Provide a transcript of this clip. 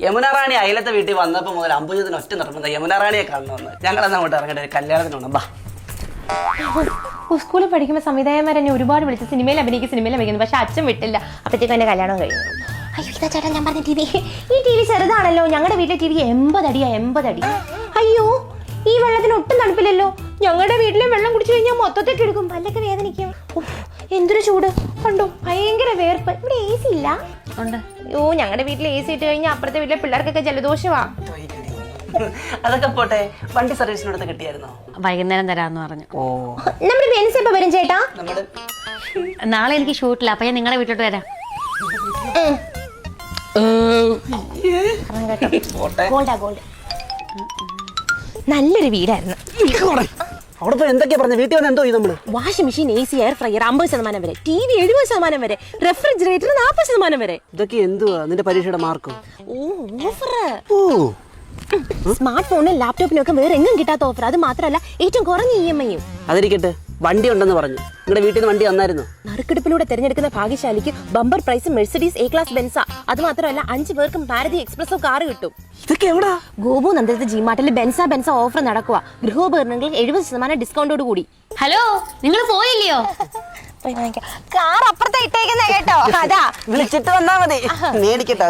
യമുന റാണി അയലത്തെ വീട്ടിൽ വന്നപ്പോൾ മുതൽ അമ്പൂജത്തിന് ഒറ്റ നിർബന്ധം യമുന റാണിയെ കാണണമെന്ന്. ഞങ്ങളന്ന് അങ്ങോട്ട് ഇറങ്ങട്ടെ, കല്യാണത്തിനുണ്ട്. ബാ. സ്കൂളിൽ പഠിക്കുമ്പോൾ സംവിധായകന്മാർ എന്നെ ഒരുപാട് വിളിച്ച് സിനിമയിൽ അഭിനയിക്കുന്നു. പക്ഷെ അച്ഛൻ വിട്ടില്ല. അപ്പോഴത്തേക്കും എന്റെ കല്യാണം കഴിഞ്ഞു. അയ്യോ ഇതാ ചേട്ടാ ഞാൻ പറഞ്ഞ ടി വി. ഈ ടി വി ചെറുതാണല്ലോ. ഞങ്ങളുടെ വീട്ടിലെ ടി വി 80 അടിയാ, 80 അടി. അയ്യോ ഈ വെള്ളത്തിന് ഒട്ടും തണുപ്പില്ലല്ലോ. ഞങ്ങളുടെ വീട്ടിലെ വെള്ളം കുടിച്ചു കഴിഞ്ഞാൽ മൊത്തത്തിൽ എടുക്കും, പല്ലൊക്കെ വേദനിക്കും. എന്തൊരു ചൂട് കണ്ടോ, ഭയങ്കര വേർപ്പ്. ഇവിടെ AC ഇല്ല. ഉണ്ട്. അയ്യോ ഞങ്ങളുടെ വീട്ടിൽ AC ഇട്ട് കഴിഞ്ഞാൽ അപ്പുറത്തെ വീട്ടിലെ പിള്ളേർക്കൊക്കെ ജലദോഷമാ. അതൊക്കെ പോട്ടെ, വണ്ടി സർവീസിനടുത്ത് കിട്ടിയായിരുന്നോ? വൈകുന്നേരം തരാന്ന് പറഞ്ഞു. ഓ നമ്മുടെ ബെൻസ് എപ്പോ വരും ചേട്ടാ? നാളെ എനിക്ക് ഷൂട്ടില്ല, അപ്പൊ ഞാൻ നിങ്ങളുടെ വീട്ടിലോട്ട് വരാം. ഗോൾഡ് നല്ലൊരു വീടായിരുന്നു. അവിടെ പോയി എന്തൊക്കെയാ പറഞ്ഞത്? വീട്ടിൽ വന്ന് എന്തോ നമ്മള് washing machine, AC, air fryer 50% വരെ, TV 70% വരെ, റെഫ്രിജറേറ്റർ 40% വരെ. ഇതൊക്കെ എന്തുവാ നിന്റെ പരീക്ഷയുടെ മാർക്കോ? സ്മാർട്ട് ഫോണിനും ലാപ്ടോപ്പിനും ഒക്കെ വേറെ എങ്ങും കിട്ടാത്ത ഓഫർ. അത് മാത്രമല്ല ഏറ്റവും കുറഞ്ഞ EMI. അതിരിക്കട്ടെ, വണ്ടി ഉണ്ടെന്ന് പറഞ്ഞു. നിങ്ങളുടെ വീട്ടിൽ നിന്ന് വണ്ടി വന്നായിരുന്നു? നറുക്കെടുപ്പിലൂടെ തിരഞ്ഞെടുക്കുന്ന ഭാഗ്യശാലിക്ക് bumper prize Mercedes A class Benz. അത് മാത്രമല്ല 5 പേർക്കും ഭാരതി എക്സ്പ്രസോ കാർ കിട്ടും. ഇതൊക്കെ എവിടാ? ഗോപു നന്ദനത്തെ ജിമാർട്ടിൽ ബെൻസ ഓഫർ നടക്കുക. ഗൃഹോപകരണങ്ങളിൽ 70% ഡിസ്കൗണ്ടോട് കൂടി. ഹലോ, നിങ്ങൾ പോയില്ലയോ? കാർ അപ്പുറത്തെ ഇട്ടേക്കുന്ന കേട്ടോ. അതാ വിളിച്ചിട്ട് വന്നാ മതി, മേടിക്കട്ടെ.